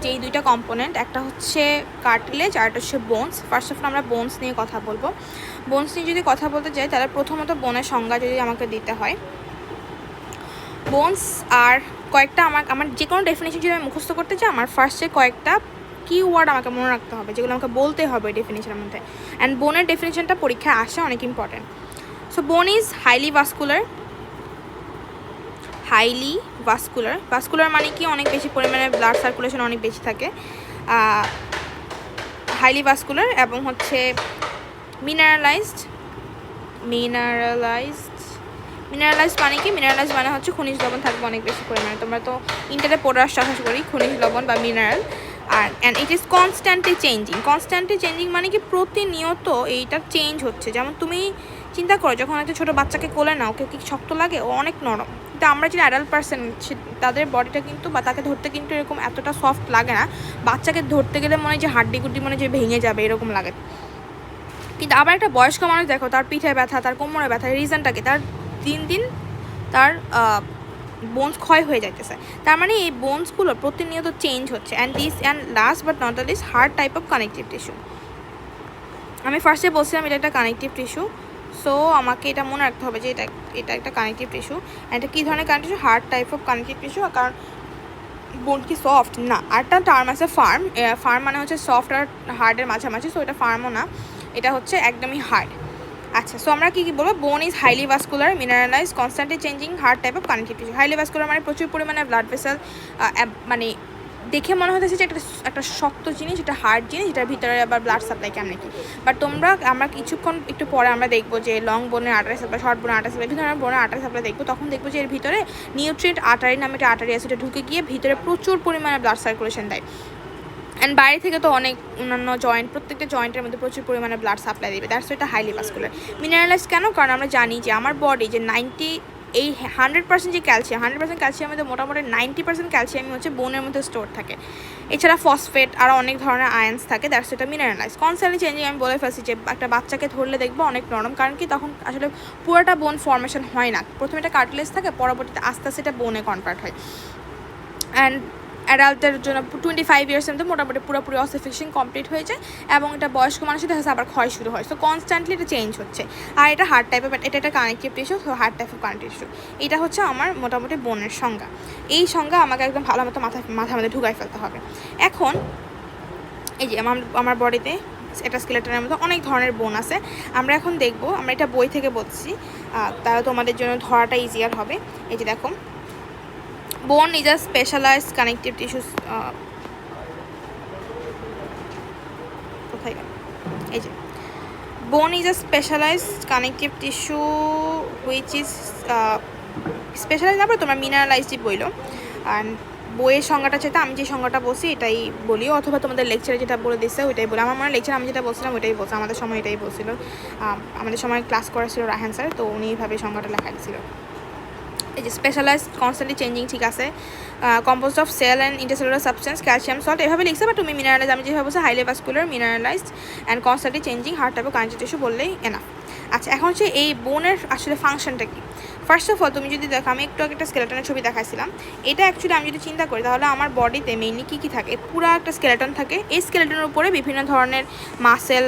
যেই দুইটা কম্পোনেন্ট, একটা হচ্ছে কার্টিলেজ আর একটা হচ্ছে বোনস। ফার্স্ট অফ অল আমরা বোনস নিয়ে কথা বলবো। বোনস নিয়ে যদি কথা বলতে যাই তাহলে প্রথমত বোনের সংজ্ঞা যদি আমাকে দিতে হয়, বোনস আর কয়েকটা আমার যে কোনো ডেফিনেশন যদি আমি মুখস্থ করতে চাই, আমার ফার্স্টে কয়েকটা কিওয়ার্ড আমাকে মনে রাখতে হবে, যেগুলো আমাকে বলতে হবে ডেফিনেশনের মধ্যে। অ্যান্ড বোনের ডেফিনেশনটা পরীক্ষায় আসে, অনেক ইম্পর্টেন্ট। সো বোন ইজ হাইলি ভাস্কুলার। ভাস্কুলার মানে কি অনেক বেশি পরিমাণে ব্লাড সার্কুলেশন অনেক বেশি থাকে, হাইলি ভাস্কুলার, এবং হচ্ছে মিনারেলাইজড মানে কি, মিনারেলাইজ মানে হচ্ছে খনিজ লবণ থাকবে অনেক বেশি পরিমাণে। তোমরা তো ইন্টারে পড়ে আসছো আশা করি খনিজ লবণ বা মিনারেল। আর and it is constantly changing মানে কি প্রতিনিয়ত এইটা চেঞ্জ হচ্ছে। যেমন তুমি চিন্তা করো, যখন একটা ছোটো বাচ্চাকে কোলে নাও, ওকে কি শক্ত লাগে? ও অনেক নরম। কিন্তু আমরা যে অ্যাডাল্ট পার্সন, তাদের বডিটা কিন্তু বা তাকে ধরতে কিন্তু এরকম এতটা সফট লাগে না। বাচ্চাকে ধরতে গেলে মনে হয় যে হাড্ডি গুড্ডি মনে হয় যে ভেঙে যাবে, এরকম লাগে। কিন্তু আবার একটা বয়স্ক মানুষ দেখো, তার পিঠে ব্যথা, তার কোমরে ব্যথা, রিজনটাকে তার দিন দিন তার বোনস ক্ষয় হয়ে যাইতেছে। তার মানে এই বোনসগুলো প্রতিনিয়ত চেঞ্জ হচ্ছে। And last but not the least, hard type of connective tissue. আমি ফার্স্টে বলছিলাম এটা একটা কানেকটিভ টিস্যু। সো আমাকে এটা মনে রাখতে হবে যে এটা একটা কানেকটিভ টিস্যু। এটা কী ধরনের connective tissue? Heart type of connective tissue. কারণ বোন কি সফট না, আরটা টার্ম আছে ফার্ম মানে হচ্ছে সফট আর হার্ডের মাঝামাঝি। সো এটা ফার্মও না, এটা হচ্ছে একদমই হার্ড। আচ্ছা, সো আমরা কী বলবো? Bone is highly vascular, mineralize, constantly changing, hard type of connective tissue. Highly vascular মানে প্রচুর পরিমাণে ব্লাড ভেসেল, মানে দেখে মনে হতেছে যে একটা শক্ত জিনিস, এটা হার্ড জিনিস, এটার ভিতরে আবার ব্লাড সাপ্লাই কেমন কি। বাট আমরা কিছুক্ষণ একটু পরে আমরা দেখবো যে লং বোনের আর্টারি সাপ্লাই, শর্ট বোনের আর্টারি সাপ্লাই, বিভিন্ন ধরনের বোনের আর্টারি সাপ্লাই দেখবো। তখন দেখবো যে এর ভিতরে নিউট্রিয়েন্ট আর্টারি নামে একটা আর্টারি আছে, এটা ঢুকে গিয়ে ভিতরে প্রচুর পরিমাণে ব্লাড সার্কুলেশন দেয়। অ্যান্ড বাইরে থেকে তো অনেক অন্যান্য জয়েন্ট, প্রত্যেকটা জয়েন্টের মধ্যে প্রচুর পরিমাণে ব্লাড সাপ্লাই দেবে। দ্যাটস এটা হাইলি ভাস্কুলার। মিনারেলাইজ কেন? কারণ আমরা জানি যে আমার বডি যে 100% যে ক্যালসিয়াম, 100% ক্যালসিয়ামের মধ্যে মোটামুটি 90% ক্যালসিয়ামই হচ্ছে বোনের মধ্যে স্টোর থাকে। এছাড়া ফসফেট আর অনেক ধরনের আয়ন্স থাকে। দ্যাটস এটা মিনারেলাইজ। কনস্ট্যান্টলি চেঞ্জিং আমি বলে ফেলছি যে একটা বাচ্চাকে ধরলে দেখবো অনেক নরম, কারণ কি তখন আসলে পুরোটা বোন ফর্মেশন হয় না। প্রথমে এটা কার্টিলেজ থাকে, পরবর্তীতে আস্তে আস্তে এটা বোনে কনভার্ট হয়। অ্যান্ড অ্যাডাল্টের জন্য 25 ইয়ার্সের মধ্যে মোটামুটি পুরোপুরি অসিফিকেশন কমপ্লিট হয়ে যায়, এবং এটা বয়স্ক মানুষের দেখা আবার ক্ষয় শুরু হয়। সো কনস্ট্যান্টলি এটা চেঞ্জ হচ্ছে। আর এটা হার্ট টাইপের, এটা একটা connective tissue. So heart type of connective tissue, এটা হচ্ছে আমার মোটামুটি বোনের সংজ্ঞা। এই সংজ্ঞা আমাকে একদম ভালো মতো মাথার মধ্যে ঢুকাই ফেলতে হবে। এখন এই যে আমার বডিতে এটা স্কেলেটনের মধ্যে অনেক ধরনের বোন আছে। আমরা এখন দেখবো, আমরা এটা বই থেকে বলছি, তাহলে তোমাদের জন্য ধরাটা ইজিয়ার হবে। এই যে দেখো, bone is a specialized connective tissue. কোথায় গেল? এই যে, bone is a specialized connective tissue which is specialize না, তোমরা মিনারেলাইজডই বইলো। অ্যান্ড বইয়ের সংজ্ঞাটা চাইতে আমি যে সংজ্ঞাটা বলছি এটাই বলি, অথবা তোমাদের লেকচারে যেটা বলে দিচ্ছে ওইটাই বলি। আমার মনে হয় লেকচার আমি যেটা বলছিলাম ওইটাই বলছে, আমাদের সময় এটাই বলছিল। আমাদের সময় ক্লাস করা ছিল রায়হান স্যার, তো উনি এইভাবে সংজ্ঞাটা লেখা ছিল। এই যে স্পেশালাইজড, কনস্ট্যান্টলি চেঞ্জিং, ঠিক আছে, composed of cell and intercellular substance, calcium salt, এভাবে লিখছে। বা তুমি মিনারেলাইজ, আমি যেভাবে বলছি highly vascular, mineralized and constantly changing, hard type of connective tissue বললেই এনাফ। আচ্ছা, এখন হচ্ছে এই বোনের আসলে ফাংশনটা কি? ফার্স্ট অফ অল তুমি যদি দেখো, আমি একটু একটা স্কেলেটনের ছবি দেখাইছিলাম। এটা অ্যাকচুয়ালি আমি যদি চিন্তা করি তাহলে আমার বডিতে মেইনলি কী থাকে, পুরো একটা স্কেলেটন থাকে। এই স্কেলেটনের উপরে বিভিন্ন ধরনের মাসেল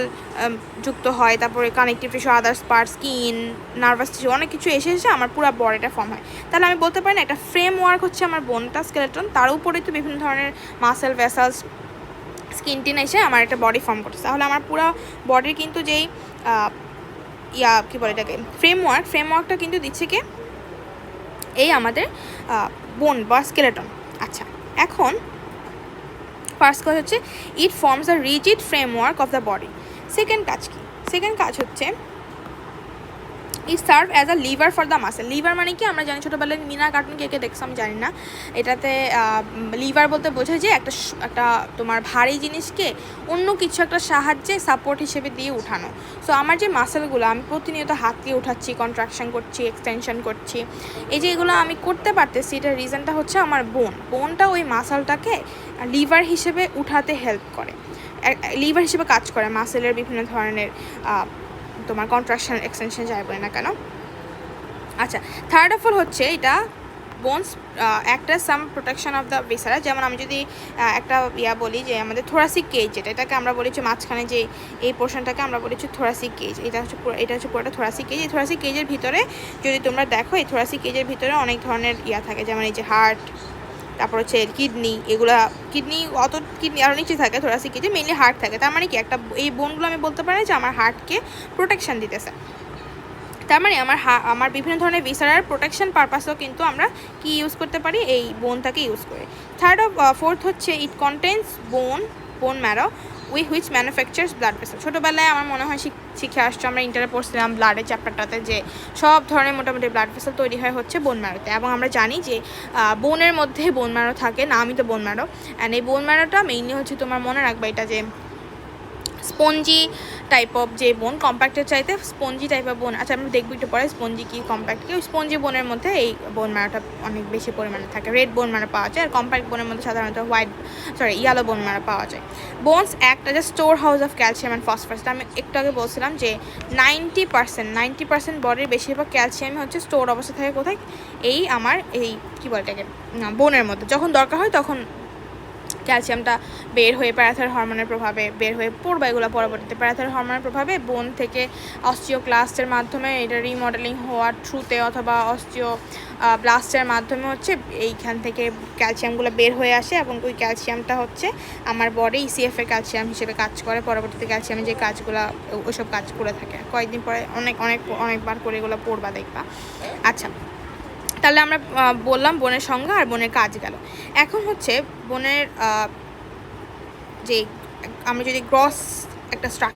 যুক্ত হয়, তারপরে connective tissue, others part, skin, nervous tissue, অনেক কিছু এসে আমার পুরো বডিটা ফর্ম হয়। তাহলে আমি বলতে পারি না একটা ফ্রেমওয়ার্ক হচ্ছে আমার বোনটা, স্কেলেটন, তার উপরেই তো বিভিন্ন ধরনের মাসেল, ভেসালস, স্কিন টিন এসে আমার একটা বডি ফর্ম করছে। তাহলে আমার পুরো বডির কিন্তু যেই কী বলে এটাকে, ফ্রেমওয়ার্কটা কিন্তু দিচ্ছে কি এই আমাদের বোন বা স্কেলেটন। আচ্ছা, এখন ফার্স্ট কাজ হচ্ছে it forms a rigid framework of the body. Second কাজ হচ্ছে it serve as a lever for the muscle. Lever মানে কি, আমরা জানি ছোটোবেলায় মিনা কার্টুন কে দেখছো আমি জানি না, এটাতে লিভার বলতে বোঝায় যে একটা তোমার ভারী জিনিসকে অন্য কিছু একটা সাহায্যে সাপোর্ট হিসেবে দিয়ে উঠানো। সো আমার যে মাসেলগুলো আমি প্রতিনিয়ত হাত দিয়ে উঠাচ্ছি, কন্ট্রাকশন করছি, এক্সটেনশন করছি, এই যে এগুলো আমি করতে পারতেছি, এটার রিজনটা হচ্ছে আমার বোনটা ওই মাসেলটাকে লিভার হিসেবে উঠাতে হেল্প করে, লিভার হিসেবে কাজ করে মাসেলের বিভিন্ন ধরনের তোমার কন্ট্রাকশন, এক্সটেনশন যাই বলে না কেন। আচ্ছা, থার্ড অফ অল হচ্ছে এটা বোনস একটা সাম প্রোটেকশন অফ দ্য ভিসারা। যেমন আমি যদি একটা বলি যে আমাদের থোরাসিক কেজ, এটাকে আমরা বলি যে মাঝখানে যে এই পোর্শনটাকে আমরা বলি যে থোরাসিক কেজ। এটা হচ্ছে পুরোটা থোরাসিক কেজ। এই থোরাসিক কেজের ভিতরে যদি তোমরা দেখো, এই থোরাসিক কেজের ভিতরে অনেক ধরনের থাকে, যেমন এই যে হার্ট, তারপর হচ্ছে কিডনি, এগুলা কিডনি আরও নিচে থাকে থোরাসিক কেজে, মেইনলি হার্ট থাকে। তার মানে কি একটা এই বোনগুলো আমি বলতে পারি যে আমার হার্টকে প্রোটেকশন দিতেছে। তার মানে আমার বিভিন্ন ধরনের ভিসারার প্রোটেকশন পারপাসেও কিন্তু আমরা কি ইউজ করতে পারি, এই বোনটাকে ইউজ করি। ফোর্থ হচ্ছে it contains bone marrow which manufactures blood vessel. ছোটোবেলায় আমার মনে হয় শিখে আসছো, আমরা ইন্টারে পড়ছিলাম ব্লাডের চ্যাপ্টারটাতে, যে সব ধরনের মোটামুটি ব্লাড ভেসেল তৈরি হয় হচ্ছে বোন ম্যারোতে। এবং আমরা জানি যে বোনের মধ্যে বোন ম্যারো থাকে, নামই তো বোন ম্যারো। অ্যান্ড এই বোন ম্যারোটা মেইনলি হচ্ছে তোমার মনে রাখবে এটা যে স্পঞ্জি টাইপ অফ যে বোন, কম্প্যাক্টের চাইতে স্পঞ্জি টাইপ অফ বোন। আচ্ছা আমরা দেখবো একটু পরে স্পঞ্জি কি কম্প্যাক্ট কি। ওই স্পঞ্জি বোনের মধ্যে এই বোন ম্যারোটা অনেক বেশি পরিমাণে থাকে। রেড বোন ম্যারো পাওয়া যায়, আর কম্প্যাক্ট বোনের মধ্যে সাধারণত ইয়েলো বোন ম্যারো পাওয়া যায়। Bones act as a store house of calcium and phosphorus. আমি একটু আগে বলছিলাম যে 90% বডির বেশিরভাগ ক্যালসিয়ামই হচ্ছে স্টোর অবস্থা থাকে কোথায়, এই কী বলে এটাকে, বোনের মধ্যে। যখন দরকার হয় তখন ক্যালসিয়ামটা বের হয়ে প্যারাথাইরয়েড হরমোনের প্রভাবে বের হয়ে পড়বে, এগুলো পরবর্তীতে প্যারাথাইরয়েড হরমোনের প্রভাবে বোন থেকে অস্টিওক্লাস্টের মাধ্যমে এটা রিমডেলিং হওয়ার থ্রুতে অথবা ব্লাস্টের মাধ্যমে হচ্ছে এইখান থেকে ক্যালসিয়ামগুলো বের হয়ে আসে, এবং ওই ক্যালসিয়ামটা হচ্ছে আমার বডি ইসিএফ এর ক্যালসিয়াম হিসেবে কাজ করে। পরবর্তীতে ক্যালসিয়ামের যে কাজগুলো ওইসব কাজ করে থাকে, কয়েকদিন পরে অনেকবার করে এগুলো পড়বা দেখবা। আচ্ছা, তাহলে আমরা বললাম বোনের সংজ্ঞা আর বোনের কাজ গেল। এখন হচ্ছে বোনের যে আমরা যদি গ্রস একটা স্ট্রাকচার